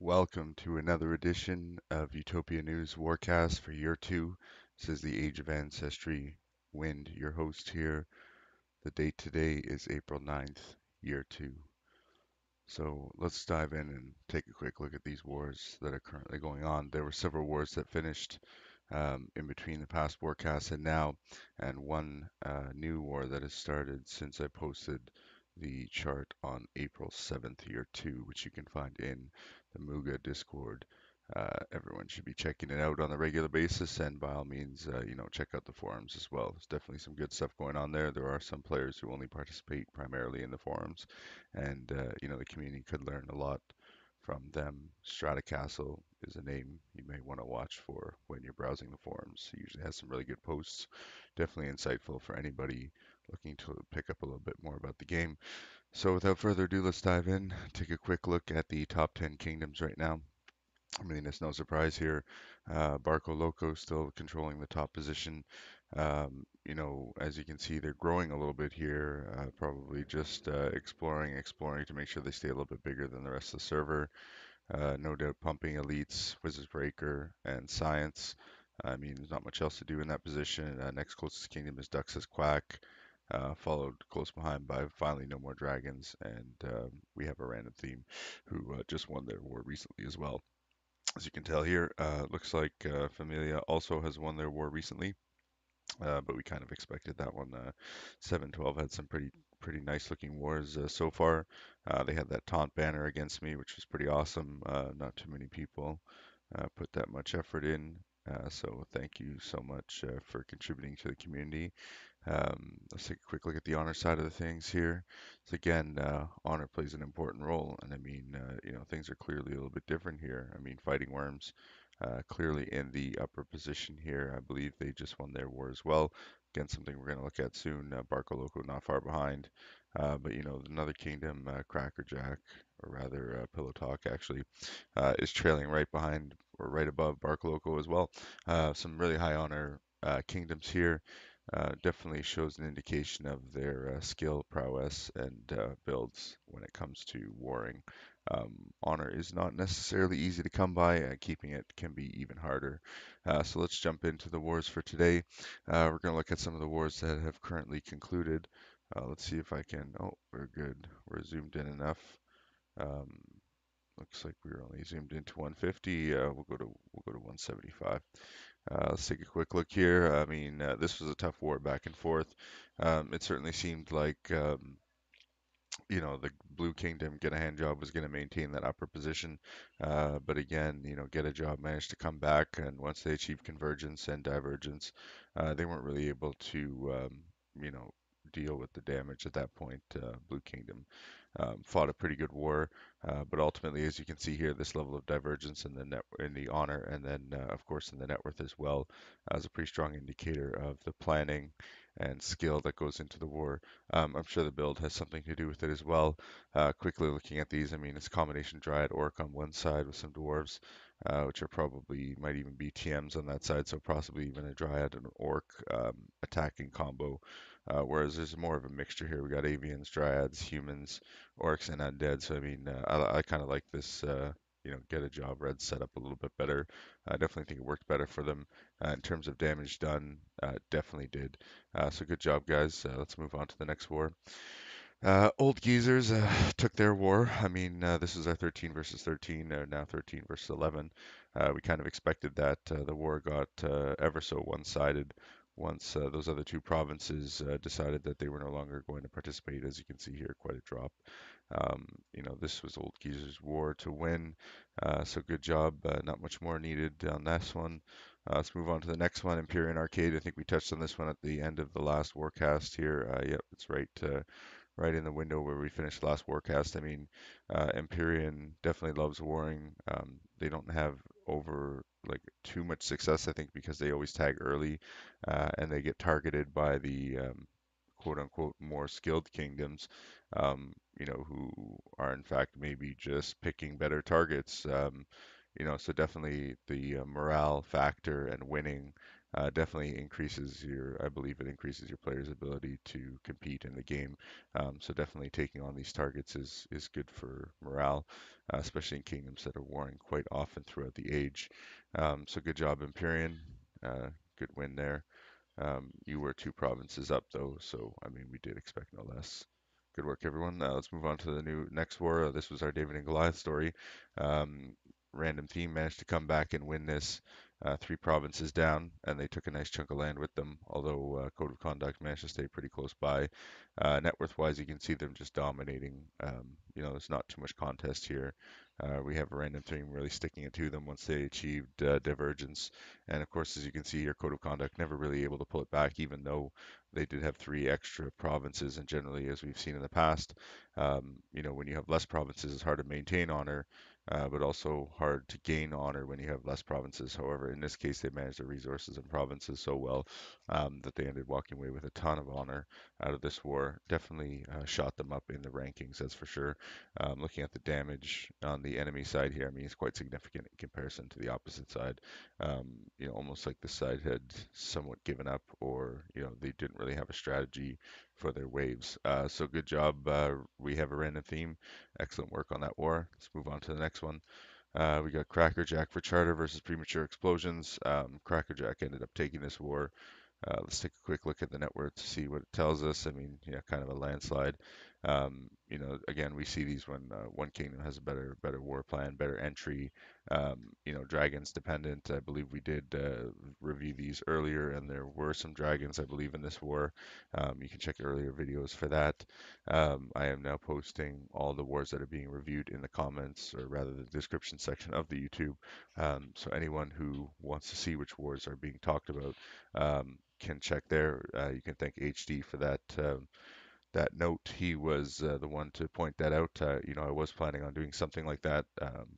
Welcome to another edition of Utopia News Warcast for Year 2. This is the Age of Ancestry Wind, your host here. The date today is April 9th, Year 2. So let's dive in and take a quick look at these wars that are currently going on. There were several wars that finished in between the past warcasts and now, and one new war that has started since I posted the chart on April 7th, Year 2, which you can find in the Muga Discord. Everyone should be checking it out on a regular basis, and by all means, check out the forums as well. There's definitely some good stuff going on there. There are some players who only participate primarily in the forums, and the community could learn a lot from them. Stratacastle is a name you may want to watch for when you're browsing the forums. He usually has some really good posts, definitely insightful for anybody looking to pick up a little bit more about the game. So without further ado, let's dive in, take a quick look at the top 10 kingdoms right now. I mean, it's no surprise here. Barco Loco still controlling the top position. As you can see, they're growing a little bit here, probably just exploring to make sure they stay a little bit bigger than the rest of the server. No doubt pumping elites, Wizard's Breaker, and Science. I mean, there's not much else to do in that position. Next closest kingdom is Dux's Quack, followed close behind by finally No More Dragons, and we have a random theme who just won their war recently as well. As you can tell here, looks like Familia also has won their war recently, but we kind of expected that one. 712 had some pretty nice looking wars so far. They had that taunt banner against me, which was pretty awesome. Not too many people put that much effort in. So thank you so much for contributing to the community. Let's take a quick look at the honor side of the things here. So again, honor plays an important role, and I mean, things are clearly a little bit different here. I mean, Fighting Worms clearly in the upper position here. I believe they just won their war as well. Again, something we're going to look at soon. Barco Loco not far behind, but another kingdom, Crackerjack, or rather Pillow Talk actually, is trailing right behind or right above Barco Loco as well. Some really high honor kingdoms here. Definitely shows an indication of their skill, prowess, and builds when it comes to warring. Honor is not necessarily easy to come by, keeping it can be even harder. So let's jump into the wars for today. We're going to look at some of the wars that have currently concluded. Let's see if I can. Oh, we're good. We're zoomed in enough. Um, Looks like we were only zoomed into 150. We'll go to 175. Let's take a quick look here. I mean, this was a tough war back and forth. It certainly seemed like the Blue Kingdom Get a Hand Job was going to maintain that upper position. But again, Get a Job managed to come back, and once they achieved convergence and divergence, they weren't really able to, deal with the damage at that point. Blue Kingdom fought a pretty good war, but ultimately, as you can see here, this level of divergence in the honor, and then of course in the net worth as well, is a pretty strong indicator of the planning and skill that goes into the war. I'm sure the build has something to do with it as well. Quickly looking at these, I mean, it's a combination Dryad Orc on one side with some Dwarves, which are probably, might even be TMs on that side, so possibly even a Dryad and Orc attacking combo. Whereas there's more of a mixture here. We got Avians, Dryads, Humans, Orcs, and Undead. So, I mean, I kind of like this. Get a job red setup a little bit better. I definitely think it worked better for them in terms of damage done. Definitely did. So good job, guys. Let's move on to the next war. OldGeezers took their war. I mean, this is our 13 versus 13, now 13 versus 11. We kind of expected that. The war got ever so one-sided once those other two provinces decided that they were no longer going to participate. As you can see here, quite a drop. This was OldGeezer's war to win. So good job. Not much more needed on this one. Let's move on to the next one, Empyrean Arcade. I think we touched on this one at the end of the last Warcast here. Yep, it's right in the window where we finished the last Warcast. I mean, Empyrean definitely loves warring. They don't have over like too much success, I think, because they always tag early, and they get targeted by the quote unquote more skilled kingdoms, who are in fact maybe just picking better targets. So definitely the morale factor and winning definitely increases I believe it increases your player's ability to compete in the game. So definitely taking on these targets is good for morale, especially in kingdoms that are warring quite often throughout the age. So good job, Empyrean. Good win there. You were 2 provinces up though, so I mean we did expect no less. Good work, everyone. Let's move on to the next war. This was our David and Goliath story. Um, Random team managed to come back and win this 3 provinces down, and they took a nice chunk of land with them. Although Code of Conduct managed to stay pretty close by. Net worth wise, you can see them just dominating. There's not too much contest here. We have a random team really sticking it to them once they achieved divergence. And of course, as you can see, your Code of Conduct never really able to pull it back, even though they did have 3 extra provinces. And generally, as we've seen in the past, when you have less provinces, it's hard to maintain honor, but also hard to gain honor when you have less provinces. However, in this case, they managed their resources and provinces so well that they ended walking away with a ton of honor out of this war. Definitely shot them up in the rankings, that's for sure. Looking at the damage on the enemy side here, I mean, it's quite significant in comparison to the opposite side. Almost like the side had somewhat given up, or they didn't really have a strategy for their waves. So good job. We have a random theme. Excellent work on that war. Let's move on to the next one. We got Crackerjack for Charter versus Premature Xplosions. Crackerjack ended up taking this war. Let's take a quick look at the net worth to see what it tells us. I mean, yeah, kind of a landslide. Again, we see these when one kingdom has a better war plan, better entry. Dragons dependent. I believe we did review these earlier, and there were some dragons, I believe, in this war. You can check earlier videos for that. I am now posting all the wars that are being reviewed in the comments, or rather the description section of the YouTube. So anyone who wants to see which wars are being talked about can check there. You can thank HD for that note. He was the one to point that out. I was planning on doing something like that,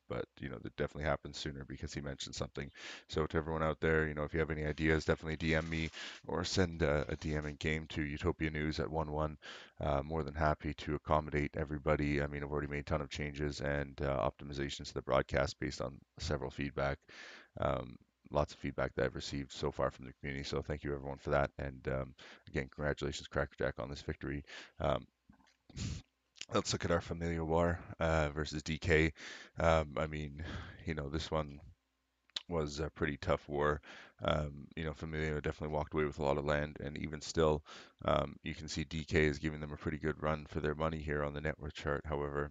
but that definitely happened sooner because he mentioned something. So to everyone out there, if you have any ideas, definitely DM me or send a DM in game to Utopia News at 11. More than happy to accommodate everybody. I mean, I've already made a ton of changes and optimizations to the broadcast based on several feedback. Um, Lots of feedback that I've received so far from the community. So thank you everyone for that. And again, congratulations, Crackerjack, on this victory. Um, let's look at our Familia WAR versus DK. I mean, this one was a pretty tough war. Familia definitely walked away with a lot of land, and even still, you can see DK is giving them a pretty good run for their money here on the net worth chart. However,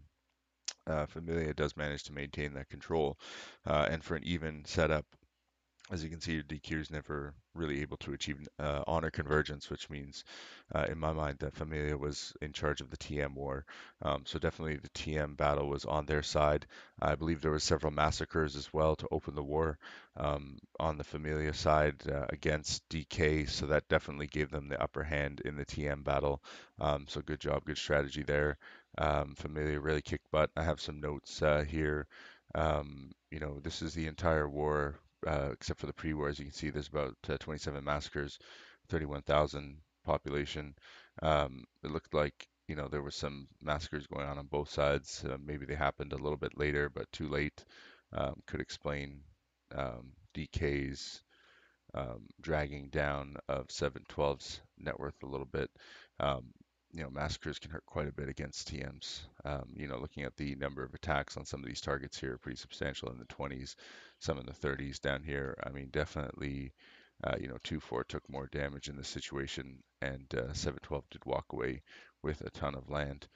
Familia does manage to maintain that control, and for an even setup, as you can see, your DQ is never really able to achieve honor convergence, which means, in my mind, that Familia was in charge of the TM war. So definitely the TM battle was on their side. I believe there were several massacres as well to open the war on the Familia side against DK, so that definitely gave them the upper hand in the TM battle. So good job, good strategy there. Familia really kicked butt. I have some notes here. This is the entire war except for the pre-war. As you can see, there's about 27 massacres, 31,000 population. It looked like there were some massacres going on both sides. Maybe they happened a little bit later, but too late. Could explain DK's dragging down of 712's net worth a little bit. Um, Massacres can hurt quite a bit against TMs. Looking at the number of attacks on some of these targets here, pretty substantial in the 20s, some in the 30s down here. I mean, definitely, 2-4 took more damage in this situation, and 712 did walk away with a ton of land.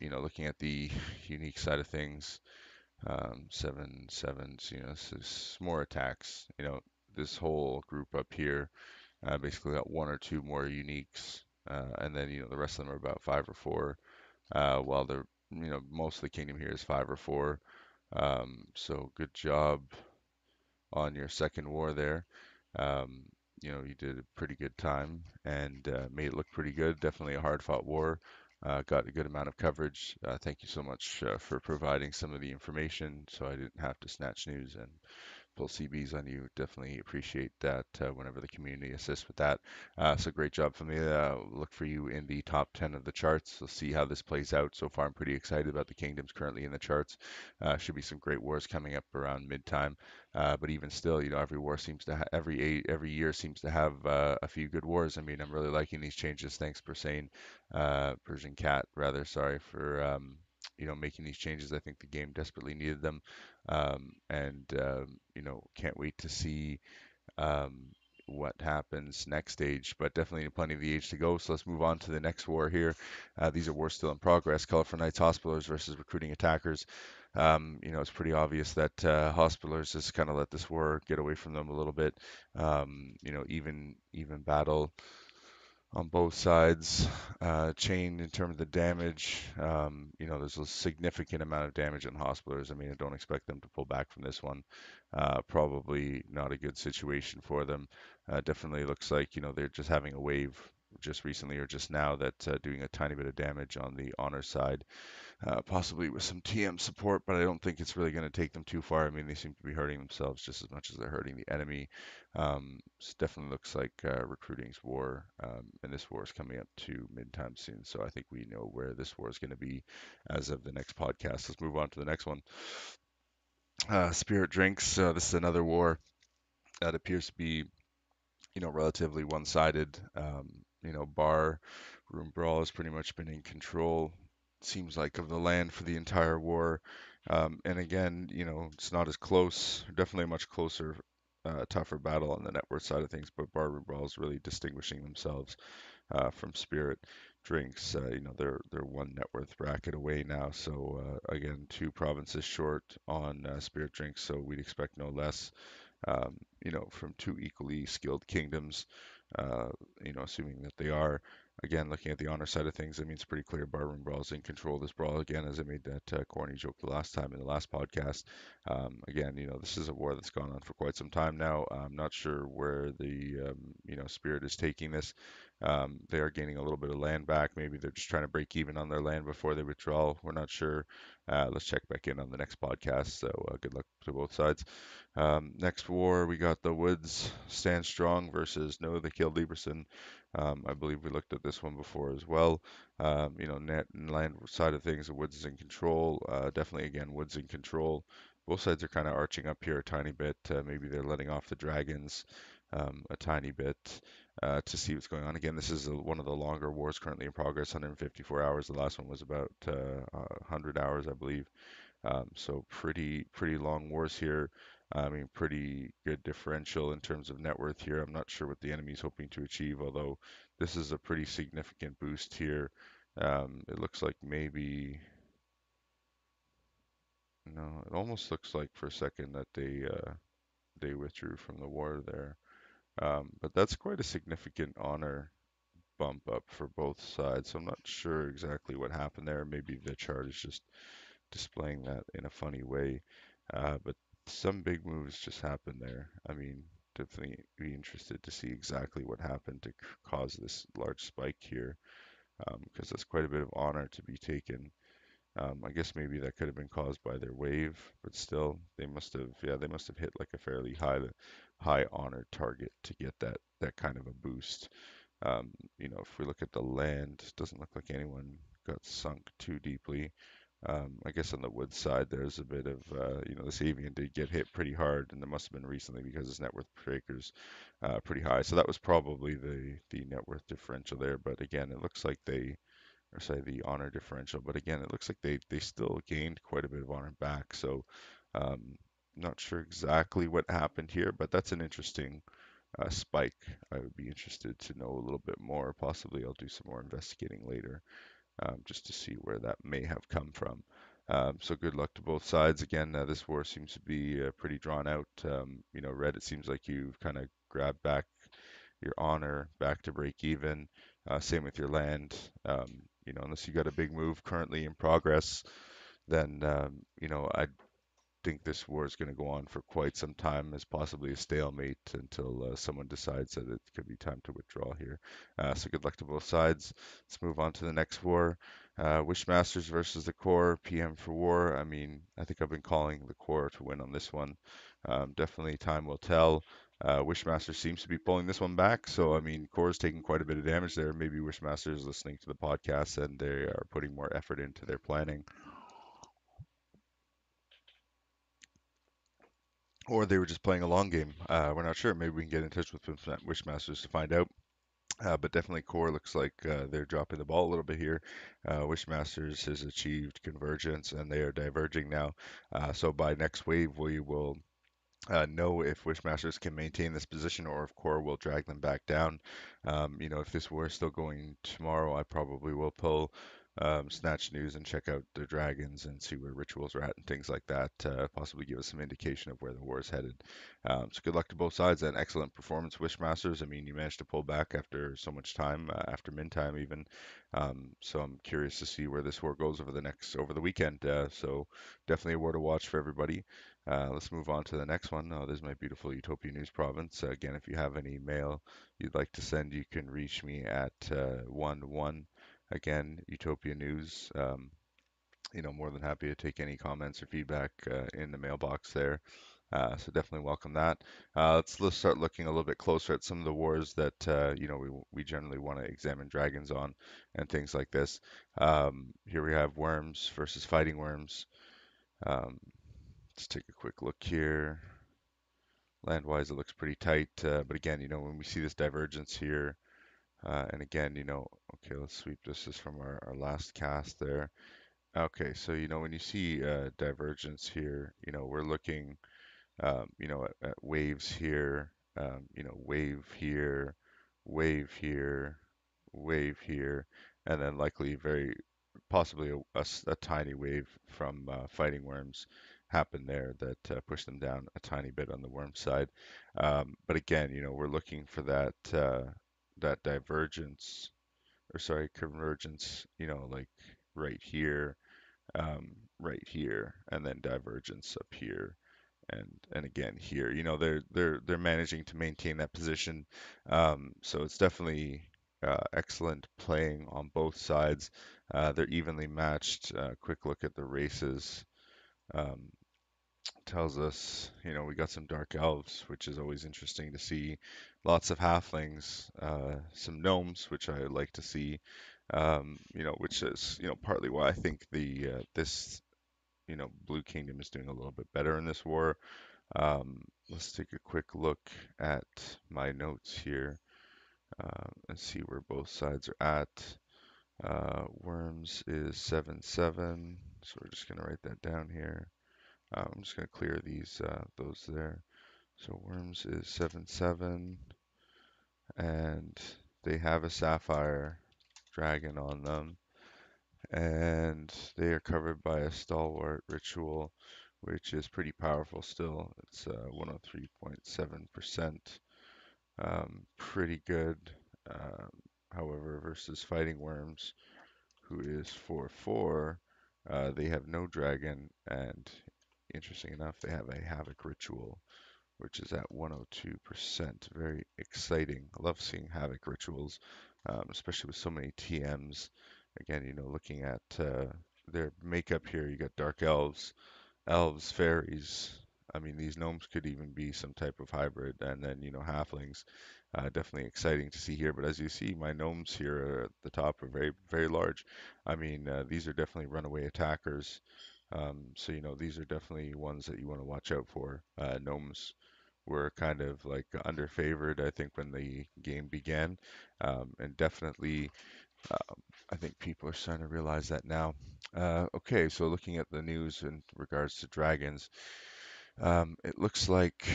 Looking at the unique side of things, 7-7s, more attacks. This whole group up here basically got 1 or 2 more uniques, and then the rest of them are about 5 or 4. While most of the kingdom here is 5 or 4. So good job on your second war there. Um, you did a pretty good time and made it look pretty good. Definitely a hard-fought war. Got a good amount of coverage. Thank you so much for providing some of the information so I didn't have to snatch news and pull CBs on you. Definitely appreciate that whenever the community assists with that. So great job, Familia. Look for you in the top 10 of the charts. We'll see how this plays out. So far, I'm pretty excited about the kingdoms currently in the charts. Should be some great wars coming up around mid-time. But even still, every war seems to every year seems to have a few good wars. I mean, I'm really liking these changes. Thanks, Persian Cat, rather. Sorry for making these changes. I think the game desperately needed them, and can't wait to see um, what happens next stage. But definitely plenty of the age to go. So let's move on to the next war here. These are wars still in progress. Colorful Knights Hospitallers versus Recruiting Attackers. It's pretty obvious that Hospitallers has kind of let this war get away from them a little bit. Even battle on both sides. Chain in terms of the damage, there's a significant amount of damage in Hospitallers. I mean, I don't expect them to pull back from this one. Probably not a good situation for them. Definitely looks like, they're just having a wave just recently or just now that's doing a tiny bit of damage on the honor side, possibly with some TM support, but I don't think it's really going to take them too far. I mean, they seem to be hurting themselves just as much as they're hurting the enemy. Definitely looks like recruiting's war, and this war is coming up to mid-time soon, so I think we know where this war is going to be as of the next podcast. Let's move on to the next one. Spirit Drinks. This is another war that appears to be relatively one-sided. Bar Room Brawl has pretty much been in control, seems like, of the land for the entire war. And again, it's not as close, definitely a much closer, tougher battle on the net worth side of things, but Bar Room Brawl is really distinguishing themselves from Spirit Drinks. They're one net worth bracket away now. So again, two provinces short on Spirit Drinks, so we'd expect no less from two equally skilled kingdoms, uh, assuming that they are. Again, looking at the honor side of things, I mean, it's pretty clear Barroom Brawl is in control of this brawl again, as I made that corny joke the last time in the last podcast. Again, this is a war that's gone on for quite some time now. I'm not sure where the, Spirit is taking this. They are gaining a little bit of land back. Maybe they're just trying to break even on their land before they withdraw. We're not sure. Let's check back in on the next podcast. So good luck to both sides. Next war, we got the Woods Stand Strong versus No the Killed Lieberson. I believe we looked at this one before as well. Net and land side of things, the Woods is in control. Definitely, again, Woods in control. Both sides are kind of arching up here a tiny bit. Maybe they're letting off the dragons a tiny bit to see what's going on. Again, this is one of the longer wars currently in progress, 154 hours. The last one was about 100 hours, I believe. So pretty long wars here. I mean, pretty good differential in terms of net worth here. I'm not sure what the enemy's hoping to achieve, although this is a pretty significant boost here. It looks like maybe, no, it almost looks like for a second that they withdrew from the war there. But that's quite a significant honor bump up for both sides. So I'm not sure exactly what happened there. Maybe the chart is just displaying that in a funny way. But some big moves just happened there. I mean, definitely be interested to see exactly what happened to cause this large spike here, because that's quite a bit of honor to be taken. I guess maybe that could have been caused by their wave, but still, they must have hit like a fairly high honor target to get that kind of a boost. If we look at the land, it doesn't look like anyone got sunk too deeply. I guess on the wood side, there's a bit of, this avian did get hit pretty hard, and it must have been recently because his net worth per acre is pretty high. So that was probably the net worth differential there. But again, it looks like or say the honor differential. But again, it looks like they still gained quite a bit of honor back. So not sure exactly what happened here, but that's an interesting spike. I would be interested to know a little bit more. Possibly I'll do some more investigating later, just to see where that may have come from. So good luck to both sides. Again, this war seems to be pretty drawn out. Red, it seems like you've kind of grabbed back your honor back to break even. Same with your land. Unless you got a big move currently in progress, then I'd think this war is going to go on for quite some time, as possibly a stalemate until someone decides that it could be time to withdraw here. So good luck to both sides. Let's move on to the next war. Wishmasters versus the Core, PM for War. I mean, I think I've been calling the Core to win on this one. Definitely time will tell. Wishmaster seems to be pulling this one back, so I mean, Core is taking quite a bit of damage there. Maybe Wishmaster is listening to the podcast and they are putting more effort into their planning, or they were just playing a long game. We're not sure. Maybe we can get in touch with Wishmasters to find out. But definitely Core looks like they're dropping the ball a little bit here. Wishmasters has achieved convergence and they are diverging now. So by next wave, we will know if Wishmasters can maintain this position or if Core will drag them back down. If this war is still going tomorrow, I probably will pull Snatch News and check out the dragons and see where rituals are at and things like that. Possibly give us some indication of where the war is headed. So good luck to both sides. An excellent performance, Wishmasters. I mean, you managed to pull back after so much time, after min time even. So I'm curious to see where this war goes over the weekend. So definitely a war to watch for everybody. Let's move on to the next one. This is my beautiful Utopia News province. Again, if you have any mail you'd like to send, you can reach me at 1 Again, Utopia News. More than happy to take any comments or feedback in the mailbox there. So definitely welcome that. Let's start looking a little bit closer at some of the wars that we generally want to examine dragons on and things like this. Here we have worms versus fighting worms. Um, let's take a quick look here. Land-wise, it looks pretty tight, but again, when we see this divergence here, and again, okay, let's sweep this. This is from our last cast there. Okay, so when you see divergence here, we're looking, at waves here, wave here, wave here, wave here, and then likely very possibly a tiny wave from fighting worms happen there that push them down a tiny bit on the worm side. But again, we're looking for that divergence, or sorry, convergence, like right here, right here, and then divergence up here and again here. They're managing to maintain that position. So it's definitely excellent playing on both sides. They're evenly matched. Quick look at the races. Um, Tells us, we got some dark elves, which is always interesting to see. Lots of halflings, some gnomes, which I like to see. Which is, partly why I think this, Blue Kingdom is doing a little bit better in this war. Let's take a quick look at my notes here and see where both sides are at. Worms is 7-7, so we're just going to write that down here. I'm just going to clear those there. So Worms is 7-7, and they have a Sapphire Dragon on them, and they are covered by a Stalwart Ritual, which is pretty powerful still. It's 103.7%. Pretty good. Um, However, versus Fighting Worms, who is 4-4, they have no dragon, and interesting enough, they have a Havoc Ritual, which is at 102%. Very exciting. I love seeing Havoc Rituals, especially with so many TMs. Again, looking at their makeup here, you got Dark Elves, fairies. I mean, these gnomes could even be some type of hybrid, and then halflings. Definitely exciting to see here. But as you see, my gnomes here at the top are very, very large. I mean, these are definitely runaway attackers. So these are definitely ones that you want to watch out for. Gnomes were kind of like underfavored, I think, when the game began, and definitely I think people are starting to realize that now. Okay, so looking at the news in regards to dragons, it looks like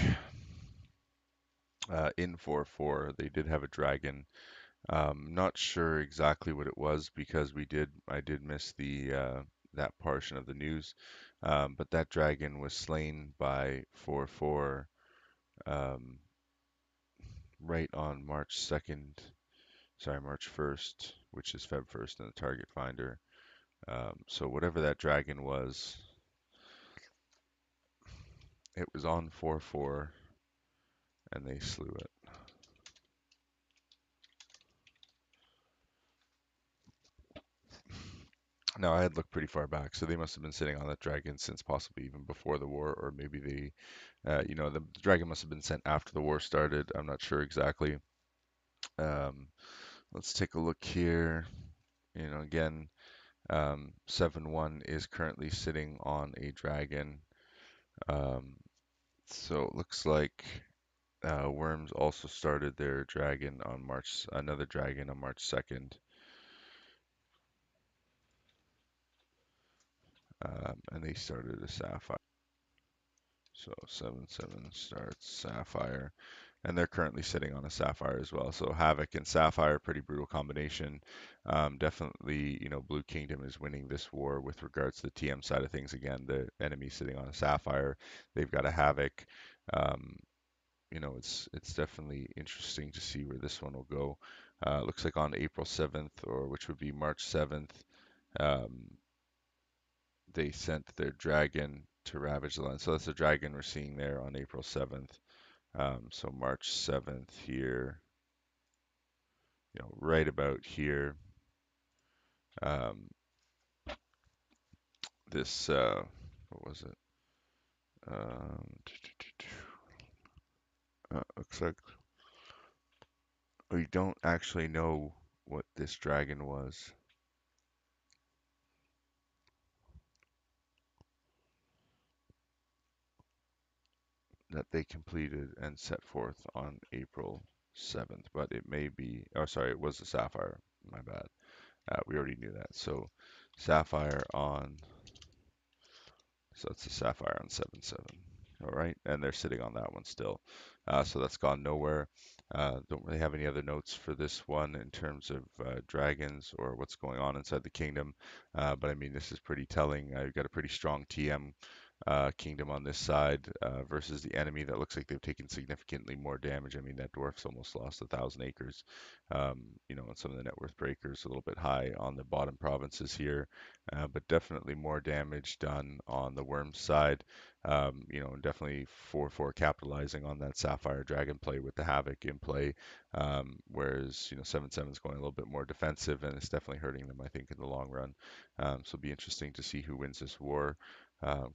in 4-4 they did have a dragon. Not sure exactly what it was because I did miss that portion of the news. But that dragon was slain by 4-4 um, right on March 2nd, sorry, March 1st, which is Feb 1st in the target finder. So whatever that dragon was, It was on 4-4 and they slew it. Now I had looked pretty far back, so they must have been sitting on that dragon since possibly even before the war, or maybe the dragon must have been sent after the war started. I'm not sure exactly. Um, let's take a look here. Again, 7-1 is currently sitting on a dragon. Um, so it looks like Worms also started their dragon on another dragon on March 2nd. And they started a sapphire. So 7-7 starts sapphire, and they're currently sitting on a sapphire as well. So Havoc and Sapphire, pretty brutal combination. Definitely, Blue Kingdom is winning this war with regards to the TM side of things. Again, the enemy sitting on a sapphire, they've got a Havoc. Um, it's definitely interesting to see where this one will go. Looks like on April 7th, or which would be March 7th, um, they sent their dragon to ravage the land. So that's the dragon we're seeing there on April 7th. So March 7th here, right about here. Um, this, what was it? Looks like we don't actually know what this dragon was that they completed and set forth on April 7th, but it may be, oh, sorry, it was a sapphire. My bad. We already knew that. So sapphire on So it's a Sapphire on 7-7. All right, and they're sitting on that one still. So that's gone nowhere. Don't really have any other notes for this one in terms of dragons or what's going on inside the kingdom. But I mean, this is pretty telling. You've got a pretty strong TM kingdom on this side versus the enemy that looks like they've taken significantly more damage. I mean, that dwarf's almost lost 1,000 acres. And some of the net worth breakers a little bit high on the bottom provinces here, but definitely more damage done on the worm side. Definitely 4-4 capitalizing on that Sapphire Dragon play with the Havoc in play, whereas 7-7 is going a little bit more defensive, and it's definitely hurting them, I think, in the long run. So it'll be interesting to see who wins this war.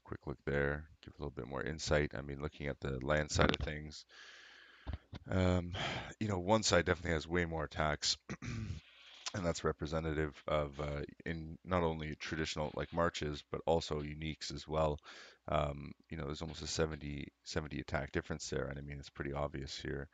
Quick look there, give a little bit more insight. I mean, looking at the land side of things, um, one side definitely has way more attacks. And that's representative of in not only traditional like marches but also uniques as well. There's almost a 70 attack difference there, and I mean it's pretty obvious here.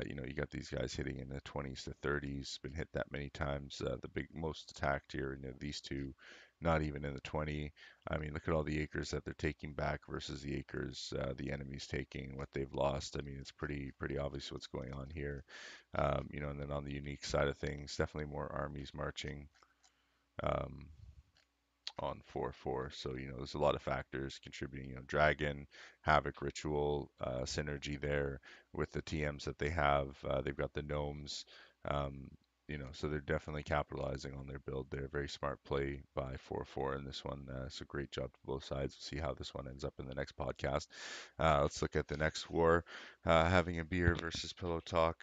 You got these guys hitting in the 20s to 30s, been hit that many times. The big most attacked here, these two, not even in the 20. I mean, look at all the acres that they're taking back versus the acres the enemy's taking, what they've lost. I mean, it's pretty obvious what's going on here. And then on the unique side of things, definitely more armies marching um, on 4-4. So, there's a lot of factors contributing, Dragon, Havoc Ritual, synergy there with the TMs that they have. They've got the gnomes, um, so they're definitely capitalizing on their build there. Very smart play by 4-4 in this one. So great job to both sides. We'll see how this one ends up in the next podcast. Let's look at the next war, having a beer versus pillow talk.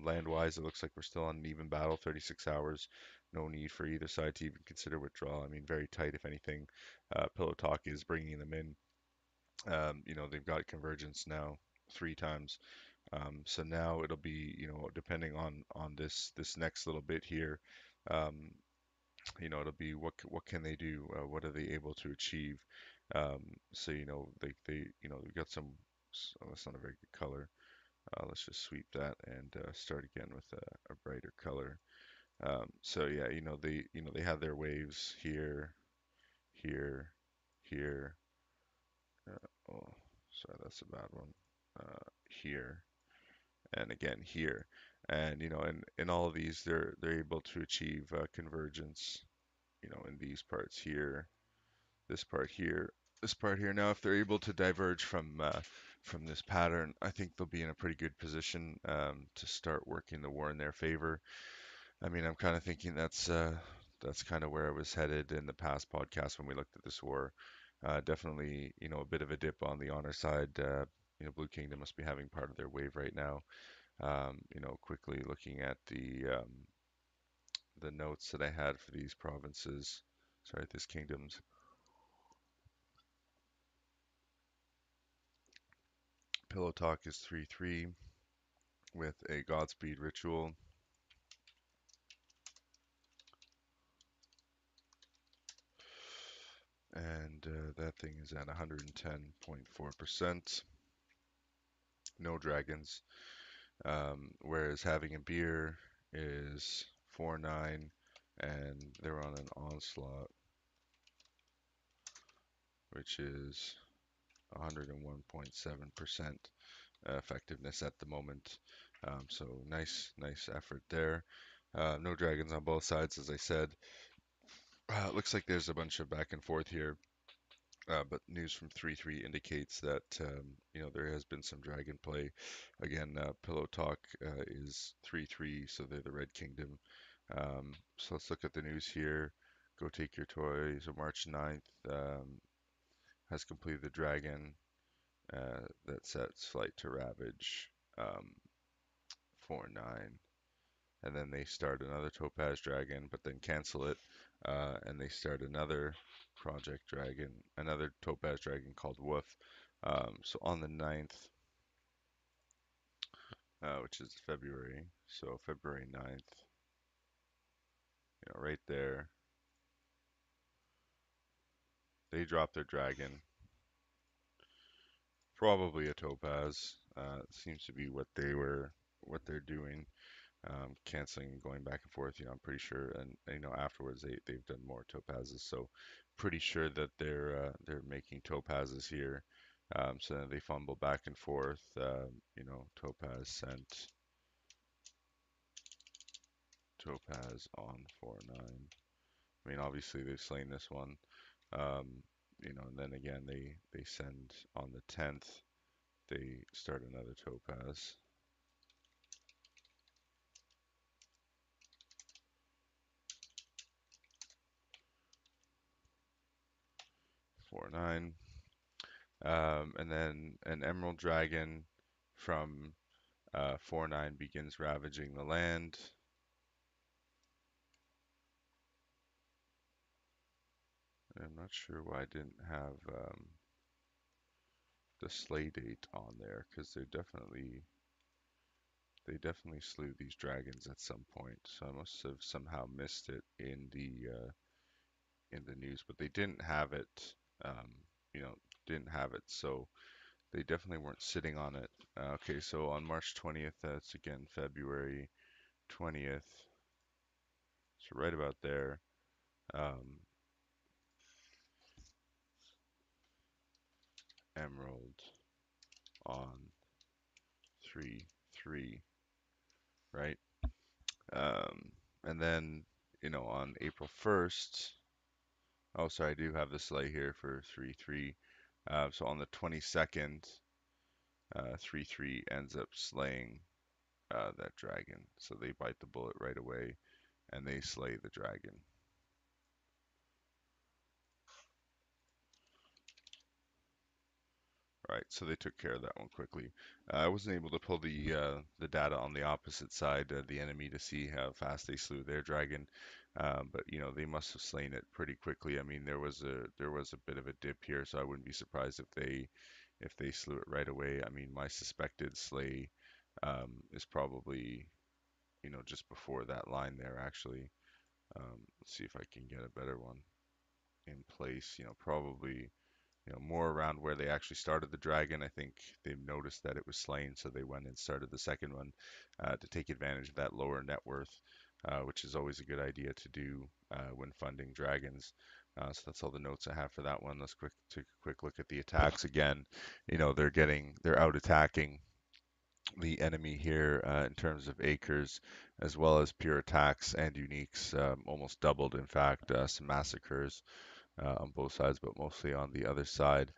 Land-wise, it looks like we're still on an even battle, 36 hours. No need for either side to even consider withdrawal. I mean, very tight, if anything. Pillow Talk is bringing them in. They've got convergence now 3 times. So now it'll be, depending on this next little bit here, um, it'll be what can they do? What are they able to achieve? So we've got some. Oh, that's not a very good color. Let's just sweep that and start again with a brighter color. So yeah, they have their waves here, here, here. Oh, sorry, that's a bad one. Here and again here, and in all of these, they're able to achieve convergence. In these parts here, this part here, this part here. Now, if they're able to diverge from this pattern, I think they'll be in a pretty good position to start working the war in their favor. I mean, I'm kind of thinking that's kind of where I was headed in the past podcast when we looked at this war. Definitely, a bit of a dip on the honor side. Blue Kingdom must be having part of their wave right now. Quickly looking at the notes that I had for these provinces, sorry, this kingdoms. Pillow Talk is 3-3 with a Godspeed ritual. And that thing is at 110.4%. No dragons. Whereas having a beer is 4-9, and they're on an onslaught, which is 101.7% effectiveness at the moment. So nice effort there. No dragons on both sides, as I said. It looks like there's a bunch of back and forth here. But news from 3-3 indicates that there has been some dragon play. Again, Pillow Talk is 3-3, so they're the Red Kingdom. So let's look at the news here. Go Take Your Toy. So March 9th has completed the dragon that sets Flight to Ravage 4-9. And then they start another Topaz Dragon, but then cancel it, and they start another Project Dragon, another Topaz Dragon called Woof. So on the 9th, which is February, so February 9th, right there, they drop their dragon, probably a Topaz. Seems to be what they're doing. Canceling and going back and forth. I'm pretty sure, and afterwards they've done more topazes. So pretty sure that they're making topazes here. So then they fumble back and forth. Topaz sent, topaz on 4-9. I mean, obviously they've slain this one. And then again they send on the 10th. They start another topaz. 4-9. And then an Emerald Dragon from 4-9 begins ravaging the land. I'm not sure why I didn't have the slay date on there, because they definitely slew these dragons at some point. So I must have somehow missed it in the news, but they didn't have it. Um, you know, didn't have it, so they definitely weren't sitting on it. Okay, so on March 20th, that's again February 20th. So right about there. Um, Emerald on 3-3, right? Um, and then, on April 1st, oh, sorry, I do have the sleigh here for 3-3. So on the 22nd, 3-3 ends up slaying that dragon. So they bite the bullet right away and they slay the dragon. Right, so they took care of that one quickly. I wasn't able to pull the data on the opposite side of the enemy to see how fast they slew their dragon, but they must have slain it pretty quickly. I mean, there was a bit of a dip here, so I wouldn't be surprised if they slew it right away. I mean, my suspected slay is probably just before that line there actually. Let's see if I can get a better one in place. Probably more around where they actually started the dragon. I think they noticed that it was slain, so they went and started the second one to take advantage of that lower net worth, which is always a good idea to do when funding dragons. So that's all the notes I have for that one. Let's take a quick look at the attacks again. They're out attacking the enemy here in terms of acres, as well as pure attacks and uniques, almost doubled. In fact, some massacres on both sides, but mostly on the other side.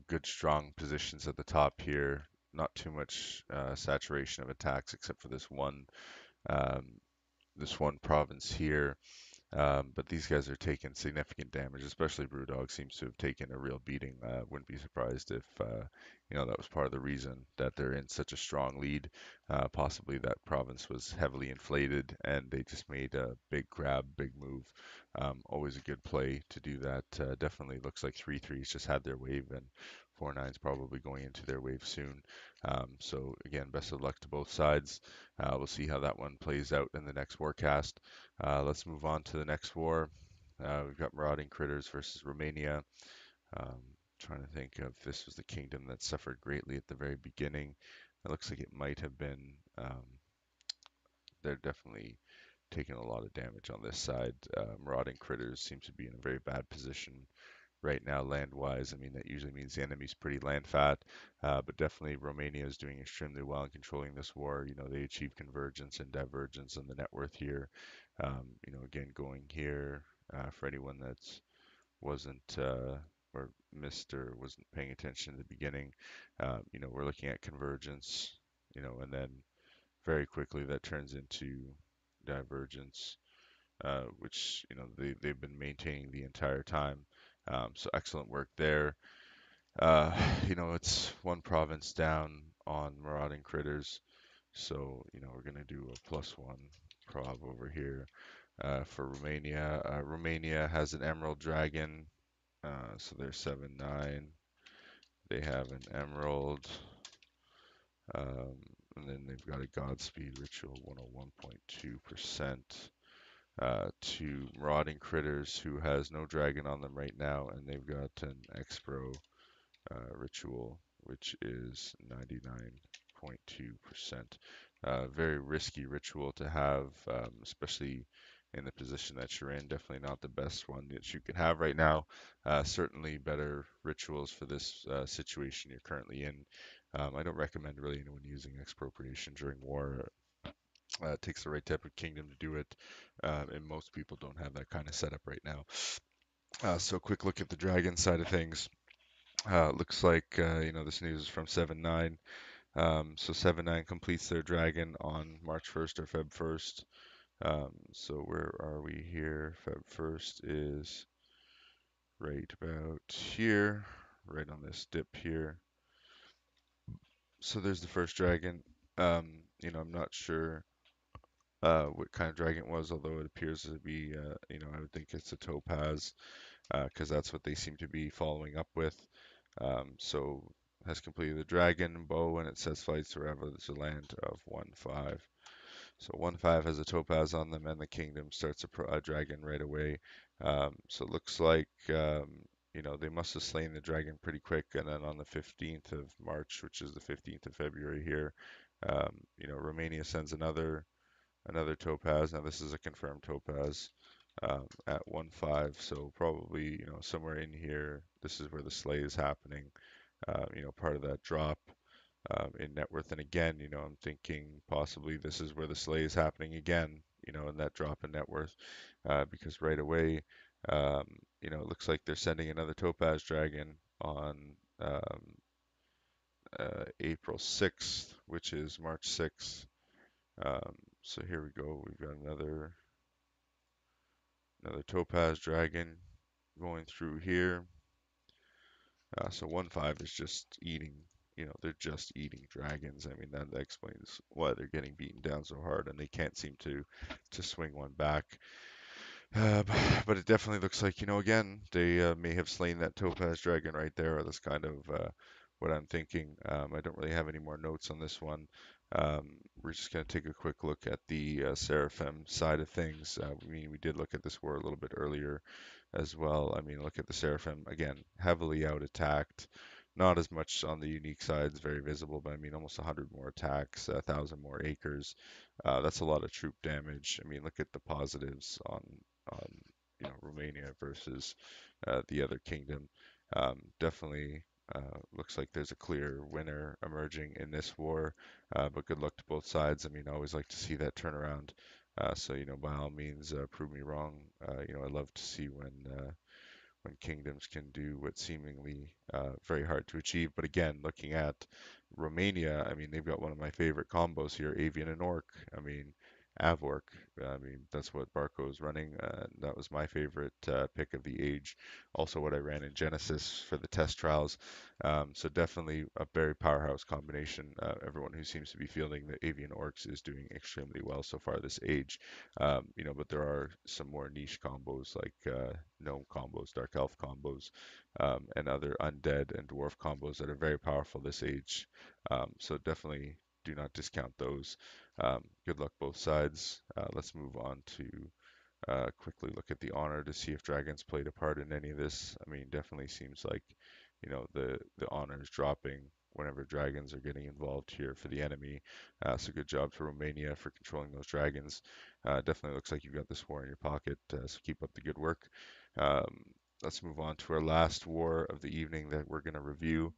Good strong positions at the top here. Not too much saturation of attacks except for um, this one province here. But these guys are taking significant damage, especially Brewdog seems to have taken a real beating. Wouldn't be surprised if, that was part of the reason that they're in such a strong lead. Possibly that province was heavily inflated and they just made a big grab, big move. Always a good play to do that. Definitely looks like 3-3s just had their wave and 4-9's probably going into their wave soon. So again, best of luck to both sides. We'll see how that one plays out in the next Warcast. Let's move on to the next war. We've got Marauding Critters versus Romania. Um, Trying to think if this was the kingdom that suffered greatly at the very beginning. It looks like it might have been. They're definitely taking a lot of damage on this side. Marauding Critters seem to be in a very bad position right now land-wise. I mean, that usually means the enemy's pretty land fat, but definitely Romania is doing extremely well in controlling this war. They achieve convergence and divergence in the net worth here. Again, going here for anyone that's wasn't or missed or wasn't paying attention in the beginning, we're looking at convergence, and then very quickly that turns into divergence, which they've been maintaining the entire time. So excellent work there. Uh, it's one province down on Marauding Critters, so we're gonna do a +1 prov over here for Romania. Romania has an Emerald Dragon, so they're 7-9. They have an Emerald, um, and then they've got a Godspeed Ritual 101.2%. To Marauding Critters, who has no dragon on them right now, and they've got an Expro ritual, which is 99.2%. Very risky ritual to have, especially in the position that you're in. Definitely not the best one that you can have right now. Certainly better rituals for this situation you're currently in. I don't recommend really anyone using expropriation during war. It takes the right type of kingdom to do it, and most people don't have that kind of setup right now. So quick look at the dragon side of things. Looks like this news is from 7-9. So 7-9 completes their dragon on March 1st or Feb 1st. So where are we here? Feb 1st is right about here, right on this dip here. So there's the first dragon. I'm not sure what kind of dragon it was, although it appears to be, I would think it's a topaz, because that's what they seem to be following up with. So has completed the dragon bow, and it says fights wherever there's a land of 1-5. So 1-5 has a topaz on them, and the kingdom starts a dragon right away. So it looks like they must have slain the dragon pretty quick, and then on the 15th of March, which is the 15th of February here, Romania sends another topaz. Now this is a confirmed topaz at 1-5, so probably somewhere in here. This is where the slay is happening. Part of that drop in net worth. And again, I'm thinking possibly this is where the slay is happening again. In that drop in net worth, because right away, it looks like they're sending another topaz dragon on April 6th, which is March 6th. So here we go. We've got another topaz dragon going through here. So 1-5 is just eating, they're just eating dragons. I mean, that explains why they're getting beaten down so hard, and they can't seem to swing one back. Uh, but it definitely looks like, again, they may have slain that topaz dragon right there. Or that's kind of what I'm thinking. I don't really have any more notes on this one. We're just going to take a quick look at the Seraphim side of things. We did look at this war a little bit earlier as well. I mean, look at the Seraphim, again, heavily out attacked. Not as much on the unique side, it's very visible, but I mean, almost 100 more attacks, 1,000 more acres. That's a lot of troop damage. I mean, look at the positives on Romania versus the other kingdom. Definitely looks like there's a clear winner emerging in this war, but good luck to both sides. I mean, I always like to see that turnaround. So by all means, prove me wrong. I love to see when kingdoms can do what's seemingly very hard to achieve. But again, looking at Romania, I mean, they've got one of my favorite combos here, Avian and Orc. I mean, Avork. I mean, that's what Barco is running. That was my favorite pick of the age. Also, what I ran in Genesis for the test trials. So definitely a very powerhouse combination. Everyone who seems to be fielding the Avian Orcs is doing extremely well so far this age. But there are some more niche combos like gnome combos, dark elf combos, and other undead and dwarf combos that are very powerful this age. So definitely do not discount those. Good luck both sides. Let's move on to quickly look at the honor to see if dragons played a part in any of this. I mean, definitely seems like, the honor is dropping whenever dragons are getting involved here for the enemy. So good job to Romania for controlling those dragons. Definitely looks like you've got this war in your pocket, so keep up the good work. Um, let's move on to our last war of the evening that we're going to review.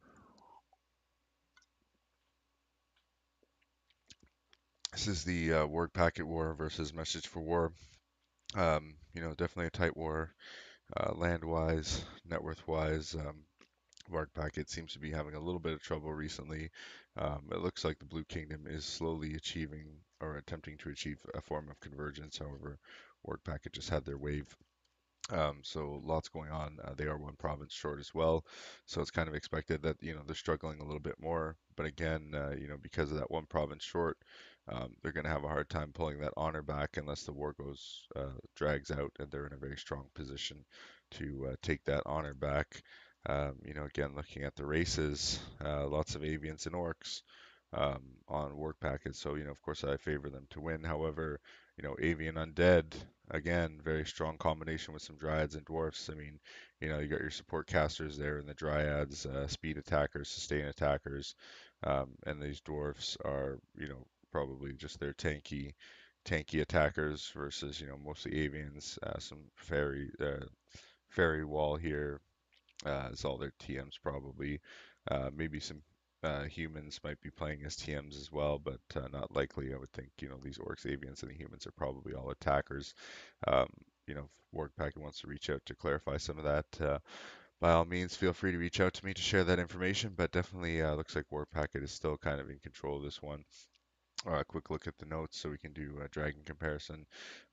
This is the Wargpakket war versus Message for War. Definitely a tight war, land-wise, net worth-wise. Vargpakket seems to be having a little bit of trouble recently. It looks like the Blue Kingdom is slowly achieving or attempting to achieve a form of convergence. However, Wargpakket just had their wave. So lots going on. They are one province short as well, so it's kind of expected that they're struggling a little bit more. But again, because of that one province short, they're going to have a hard time pulling that honor back unless the war drags out, and they're in a very strong position to take that honor back. Again, looking at the races, lots of avians and orcs on Wargpakket. So of course, I favor them to win. However, avian undead. Again, very strong combination with some dryads and dwarfs. I mean, you got your support casters there and the dryads, speed attackers, sustain attackers, and these dwarfs are, probably just their tanky attackers versus, mostly avians. Some fairy wall here is all their TMs probably. Maybe some humans might be playing as TMs as well, but not likely. I would think, these orcs, avians, and the humans are probably all attackers. Um, if Wargpakket wants to reach out to clarify some of that, by all means, feel free to reach out to me to share that information. But definitely looks like Wargpakket is still kind of in control of this one. Quick look at the notes so we can do a dragon comparison.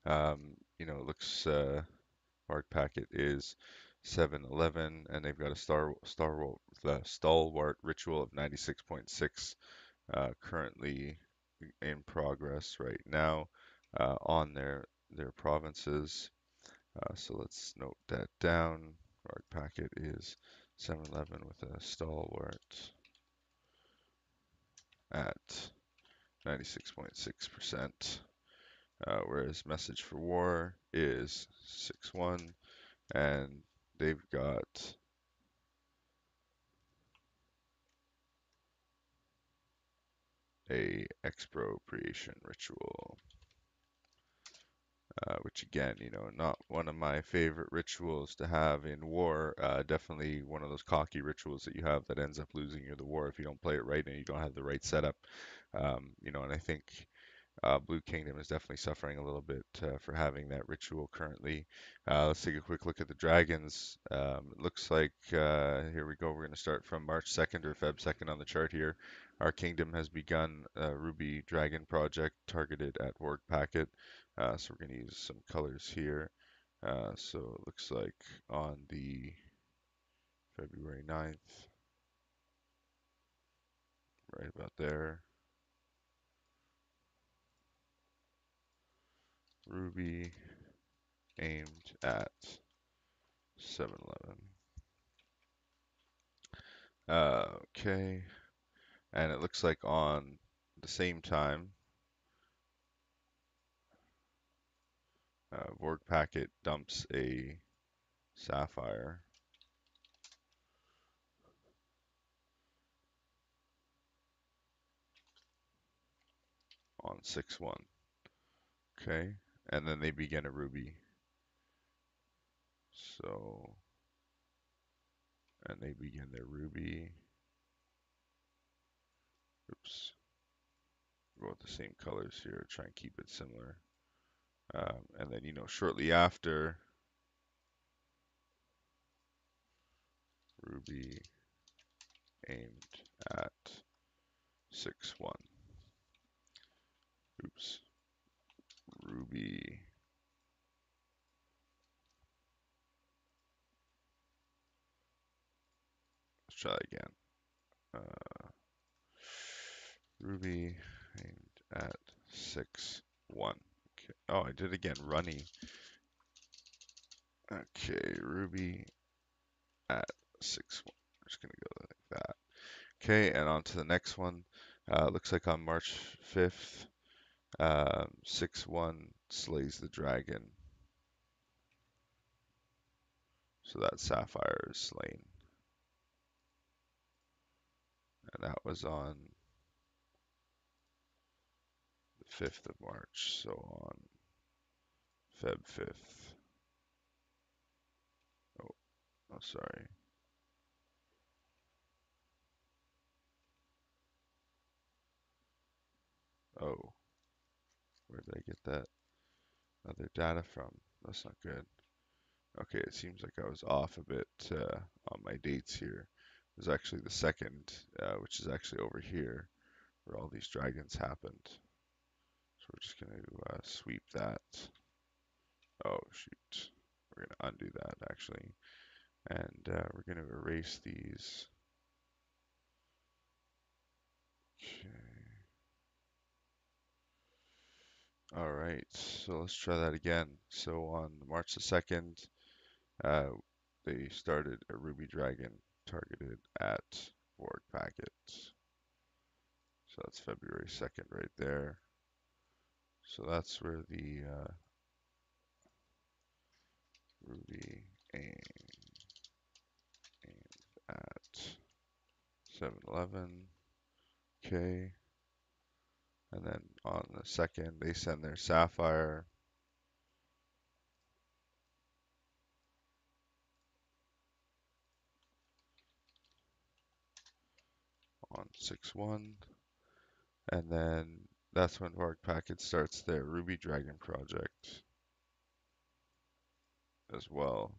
It looks Vargpakket is 7-11, and they've got a stalwart ritual of 96.6 currently in progress right now on their provinces. So let's note that down. Vargpakket is 7-11 with a stalwart at 96.6%, whereas Message for War is 6-1, and they've got a expropriation ritual, which again, not one of my favorite rituals to have in war. Definitely one of those cocky rituals that you have that ends up losing you the war if you don't play it right and you don't have the right setup. And I think Blue Kingdom is definitely suffering a little bit for having that ritual currently. Let's take a quick look at the dragons. It looks like, here we go, we're going to start from March 2nd or Feb 2nd on the chart here. Our kingdom has begun a Ruby Dragon project targeted at Wargpakket. So we're going to use some colors here. So it looks like on the February 9th, right about there, Ruby aimed at 7-11. Okay, and it looks like on the same time, Vargpakket dumps a sapphire on 6-1. Okay, and then they begin a ruby. So, and they begin their ruby. Oops, go with the same colors here. Try and keep it similar. And then, shortly after, ruby aimed at 6-1. Oops. Ruby. Let's try again. Ruby aimed at 6-1. Okay. Oh, I did again. Runny. Okay, Ruby at 6-1. I'm just gonna go like that. Okay, and on to the next one. Looks like on March 5th, 6-1 slays the dragon. So that Sapphire is slain. And that was on the 5th of March. So on Feb 5th. Oh, sorry. Oh, where did I get that other data from? That's not good. Okay, it seems like I was off a bit on my dates here. It was actually the 2nd, which is actually over here, where all these dragons happened. So we're just going to sweep that. Oh, shoot. We're going to undo that, actually. And we're going to erase these. Okay. All right, so let's try that again. So on March the 2nd, they started a Ruby Dragon targeted at Vargpakket. So that's February 2nd right there. So that's where the Ruby aimed at 7-11. Okay. And then on the 2nd, they send their Sapphire. On 6-1. And then that's when Vargpakket starts their Ruby Dragon project as well.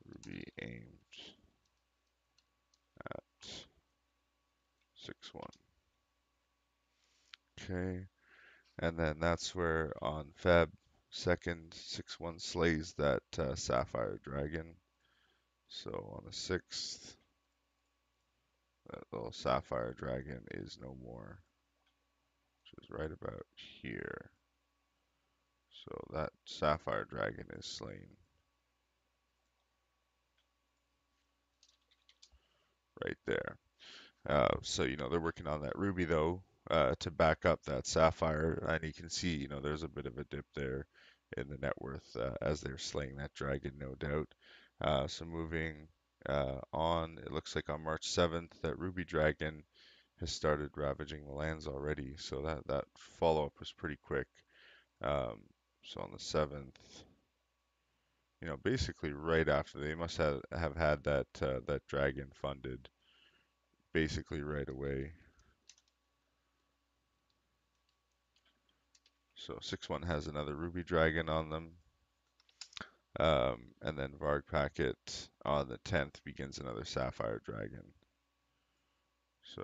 Ruby aimed at 6-1. Okay. And then that's where on Feb 2nd, 6-1 slays that Sapphire Dragon. So on the 6th, that little Sapphire Dragon is no more, which is right about here. So that Sapphire Dragon is slain. Right there. So, they're working on that Ruby, though, to back up that Sapphire. And you can see, there's a bit of a dip there in the net worth as they're slaying that dragon, no doubt. So moving on, it looks like on March 7th, that Ruby Dragon has started ravaging the lands already. So that follow-up was pretty quick. So on the 7th, basically right after, they must have had that dragon funded basically right away. So 6-1 has another Ruby Dragon on them. And then Vargpakket on the 10th begins another Sapphire Dragon. So,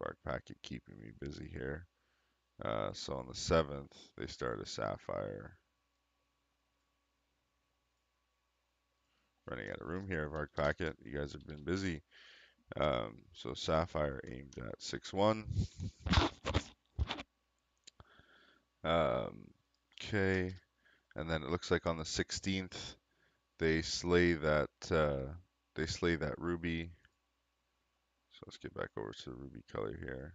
Vargpakket keeping me busy here. So on the 7th, they start a Sapphire. Running out of room here, Vargpakket. You guys have been busy. So Sapphire aimed at 6-1. Okay. And then it looks like on the 16th, they slay that Ruby. So let's get back over to the Ruby color here.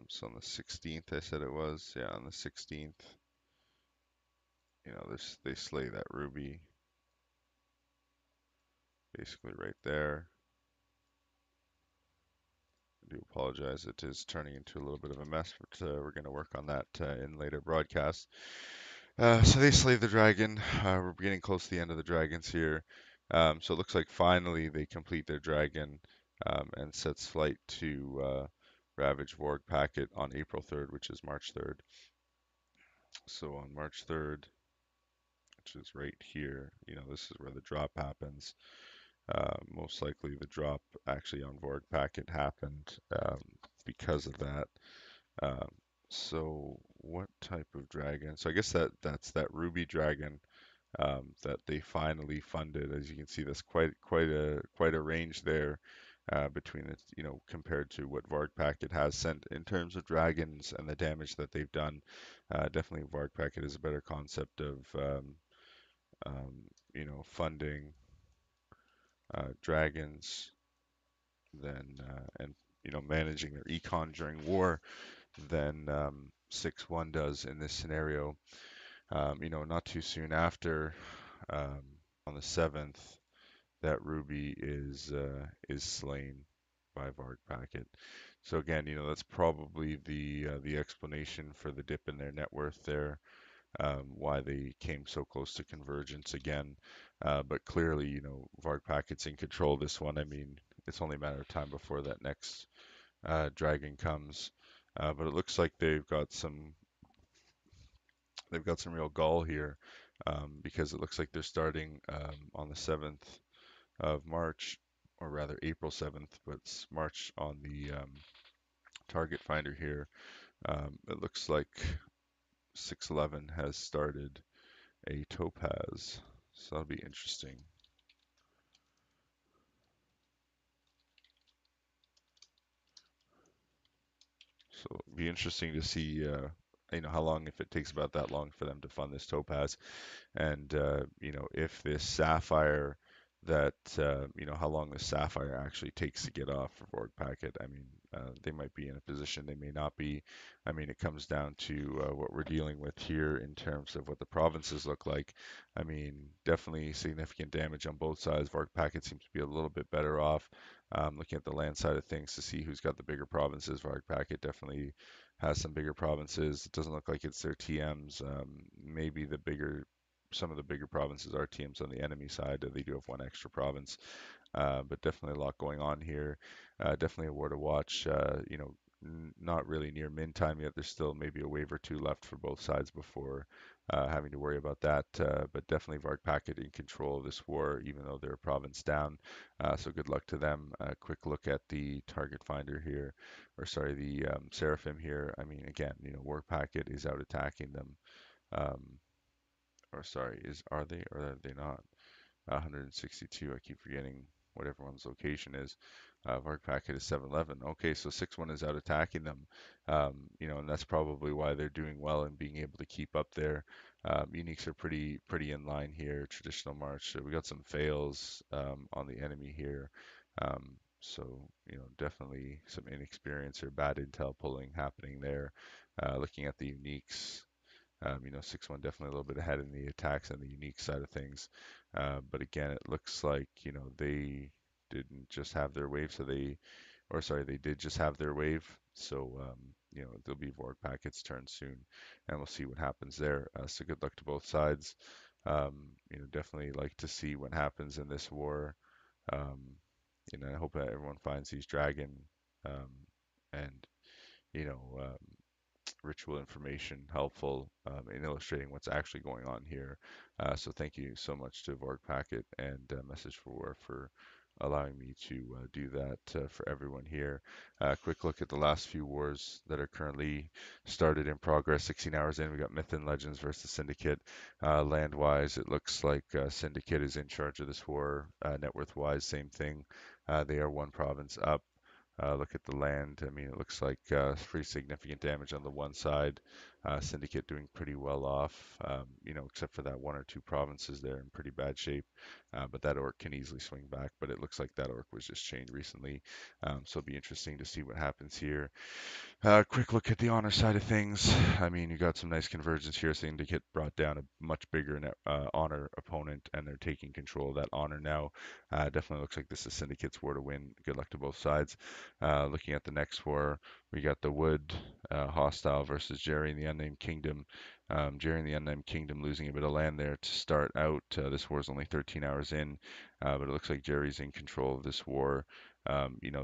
So on the 16th, I said it was. Yeah, on the 16th, they slay that Ruby. Basically right there. I do apologize. It is turning into a little bit of a mess, but we're going to work on that in later broadcasts. So they slay the dragon. We're getting close to the end of the dragons here. So it looks like finally they complete their dragon and sets flight to ravage Vargpakket on April 3rd, which is March 3rd. So on March 3rd, which is right here, this is where the drop happens. Most likely the drop actually on Vargpakket happened because of that. Um, so what type of dragon? So I guess that's that ruby dragon that they finally funded. As you can see, that's quite a range there between it, compared to what Vargpakket has sent in terms of dragons and the damage that they've done. Definitely, Vargpakket is a better concept of funding dragons than and managing their econ during war than 6-1 does in this scenario. Not too soon after, um, on the 7th, that Ruby is slain by Vargpakket. So again, that's probably the explanation for the dip in their net worth there, why they came so close to convergence again. But clearly, Vargpacket's in control of this one. I mean, it's only a matter of time before that next dragon comes. But it looks like they've got some real gall here, because it looks like they're starting on the 7th of March, or rather April 7th, but it's March on the target finder here. It looks like 611 has started a topaz, so that'll be interesting. So it'll be interesting to see, how long, if it takes about that long for them to fund this topaz. And if this sapphire how long the sapphire actually takes to get off for Vargpakket. I mean, they might be in a position, they may not be. I mean, it comes down to what we're dealing with here in terms of what the provinces look like. I mean, definitely significant damage on both sides. Vargpakket seems to be a little bit better off. Looking at the land side of things to see who's got the bigger provinces. Vargpakket definitely has some bigger provinces. It doesn't look like it's their TMs. Maybe some of the bigger provinces are TMs on the enemy side. They do have one extra province, but definitely a lot going on here. Definitely a war to watch. Not really near min time yet. There's still maybe a wave or two left for both sides before having to worry about that. But definitely Vargpakket in control of this war, even though they're a province down. So good luck to them. Quick look at the target finder here, or sorry, the Seraphim here. I mean, again, Vargpakket is out attacking them. Um, or sorry, are they or are they not? 162. I keep forgetting what everyone's location is. Vargpakket is 711. Okay, so 6-1 is out attacking them. And that's probably why they're doing well and being able to keep up there. Uniques are pretty in line here. Traditional March. So we got some fails on the enemy here. So definitely some inexperience or bad intel pulling happening there. Looking at the uniques. 6-1 definitely a little bit ahead in the attacks and the unique side of things. But again, it looks like, they didn't just have their wave, they did just have their wave. So, there'll be Vargpacket's turn soon, and we'll see what happens there. So good luck to both sides. Definitely like to see what happens in this war. Um, I hope that everyone finds these dragon, um, and, you know, um, ritual information helpful in illustrating what's actually going on here. So thank you so much to Vargpakket and Message for War for allowing me to do that for everyone here. Quick look at the last few wars that are currently started in progress. 16 hours in, we got Myth and Legends versus Syndicate. Land-wise, it looks like Syndicate is in charge of this war. Net worth-wise, same thing. They are one province up. Look at the land. I mean, it looks like pretty significant damage on the one side. Syndicate doing pretty well off, except for that one or two provinces there in pretty bad shape. But that orc can easily swing back. But it looks like that orc was just chained recently. So it'll be interesting to see what happens here. Quick look at the honor side of things. I mean, you got some nice convergence here. Syndicate brought down a much bigger honor opponent, and they're taking control of that honor now. Definitely looks like this is Syndicate's war to win. Good luck to both sides. Looking at the next war, we got the Wood hostile versus Jerry in the Unnamed Kingdom. Jerry in the Unnamed Kingdom losing a bit of land there to start out. This war is only 13 hours in, but it looks like Jerry's in control of this war.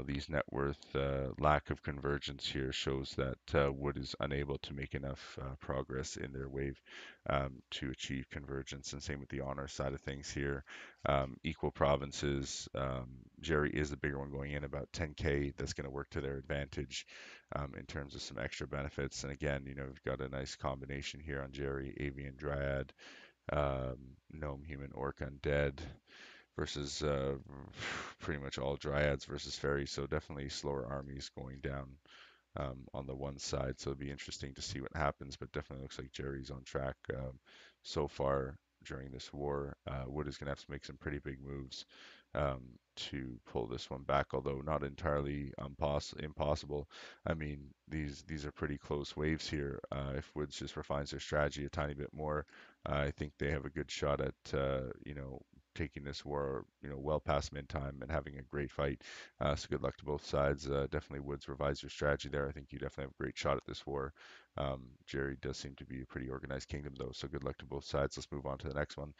These net worth lack of convergence here shows that Wood is unable to make enough progress in their wave to achieve convergence, and same with the honor side of things here. Equal provinces, Jerry is the bigger one going in, about 10K. That's going to work to their advantage in terms of some extra benefits. And again, we've got a nice combination here on Jerry, Avian Dryad, Gnome, Human, Orc, Undead versus pretty much all Dryads versus Fairies. So definitely slower armies going down on the one side. So it'll be interesting to see what happens, but definitely looks like Jerry's on track so far during this war. Wood is going to have to make some pretty big moves to pull this one back, although not entirely impossible. I mean, these are pretty close waves here. If Woods just refines their strategy a tiny bit more, I think they have a good shot at taking this war well past min time and having a great fight. So good luck to both sides. Definitely Woods revise your strategy there. I think you definitely have a great shot at this war. Jerry does seem to be a pretty organized kingdom though, so good luck to both sides. Let's move on to the next one.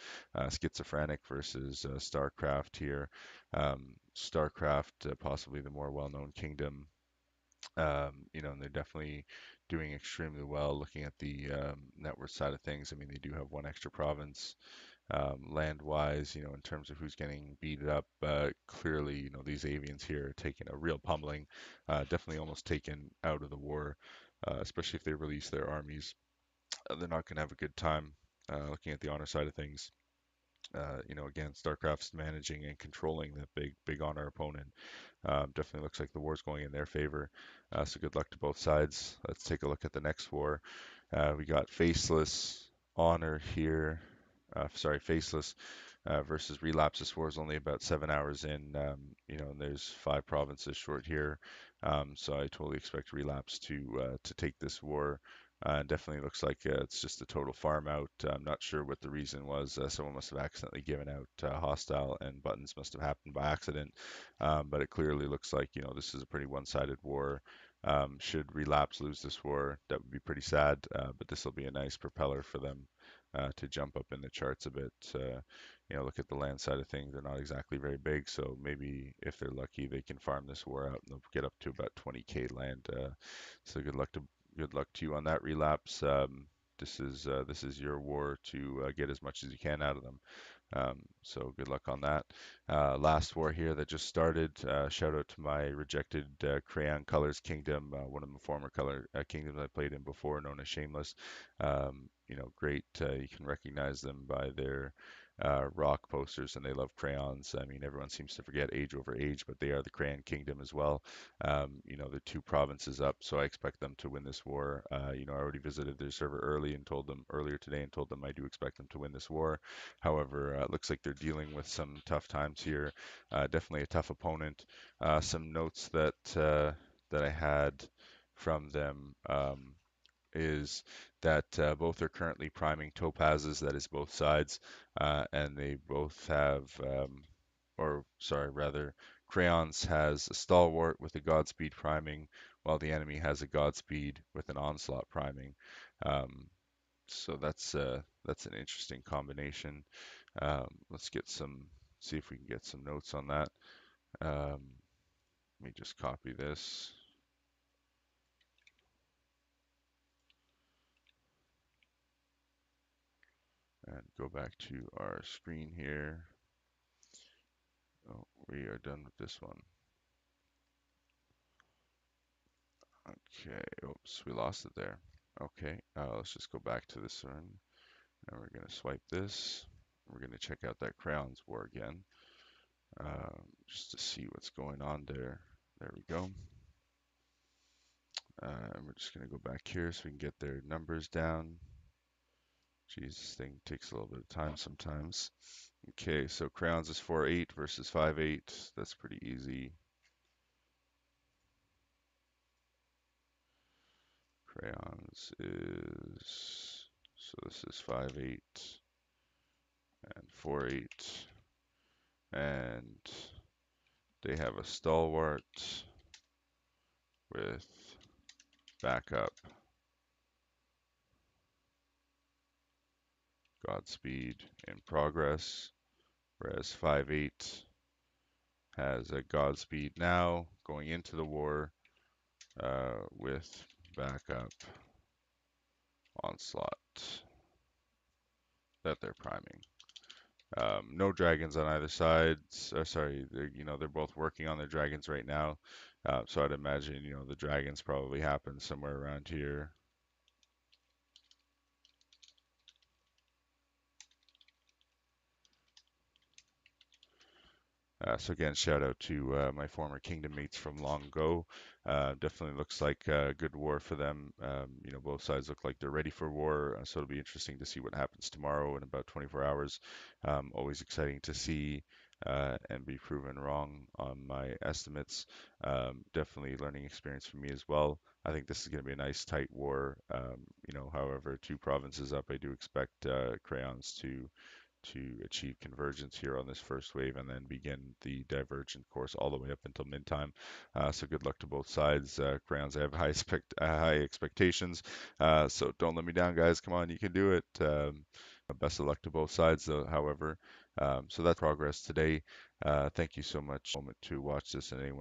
Schizophrenic versus StarCraft here. StarCraft, possibly the more well-known kingdom. And they're definitely doing extremely well looking at the net worth side of things. I mean, they do have one extra province land-wise, in terms of who's getting beat up. Clearly, these avians here are taking a real pummeling, definitely almost taken out of the war, especially if they release their armies. They're not going to have a good time looking at the honor side of things. Again, StarCraft's managing and controlling that big honor opponent. Definitely looks like the war's going in their favor. So good luck to both sides. Let's take a look at the next war. We got Faceless Honor here. Sorry, Faceless versus Relapse. This war is only about 7 hours in. And there's 5 provinces short here. So I totally expect Relapse to take this war. Definitely looks like it's just a total farm out. I'm not sure what the reason was. Someone must have accidentally given out hostile, and buttons must have happened by accident. But it clearly looks like this is a pretty one-sided war. Should Relapse lose this war, that would be pretty sad. But this will be a nice propeller for them to jump up in the charts a bit. Look at the land side of things; they're not exactly very big, so maybe if they're lucky, they can farm this war out and they'll get up to about 20K land. So good luck to you on that, Relapse. This is your war to get as much as you can out of them. So good luck on that. Last war here that just started. Shout out to my rejected Crayon Colors Kingdom, one of the former color kingdoms I played in before, known as Shameless. Great. You can recognize them by their rock posters, and they love crayons. I mean, everyone seems to forget age over age, but they are the Crayon Kingdom as well. They're 2 provinces up, so I expect them to win this war. I already visited their server earlier today and told them I do expect them to win this war. However, it looks like they're dealing with some tough times here. Definitely a tough opponent. Some notes that I had from them. Is that both are currently priming topazes, that is both sides, and they both have, or sorry, rather, Crayons has a Stalwart with a Godspeed priming, while the enemy has a Godspeed with an Onslaught priming. So that's an interesting combination. Let's see if we can get some notes on that. Let me just copy this. And go back to our screen here. Oh, we are done with this one. Okay, oops, we lost it there. Okay, let's just go back to this one. Now we're going to swipe this. We're going to check out that Crayons War again, just to see what's going on there. There we go. And we're just going to go back here so we can get their numbers down. Geez, this thing takes a little bit of time sometimes. Okay, so Crayons is 4-8 versus 5-8. That's pretty easy. Crayons is, so this is 5-8 and 4-8. And they have a Stalwart with backup, Godspeed in progress, whereas 5-8 has a Godspeed now going into the war with backup onslaught that they're priming. No dragons on either side. Sorry, they're both working on their dragons right now. So I'd imagine, the dragons probably happen somewhere around here. So again, shout out to my former kingdom mates from long ago. Definitely looks like a good war for them. Both sides look like they're ready for war, so it'll be interesting to see what happens tomorrow in about 24 hours. Always exciting to see and be proven wrong on my estimates. Definitely learning experience for me as well. I think this is going to be a nice tight war. However, 2 provinces up, I do expect crayons to achieve convergence here on this first wave and then begin the divergent course all the way up until mid-time. So good luck to both sides. Crayons, I have high expectations. So don't let me down, guys. Come on, you can do it. Best of luck to both sides, though, however. So that's progress today. Thank you so much to watch this and anyone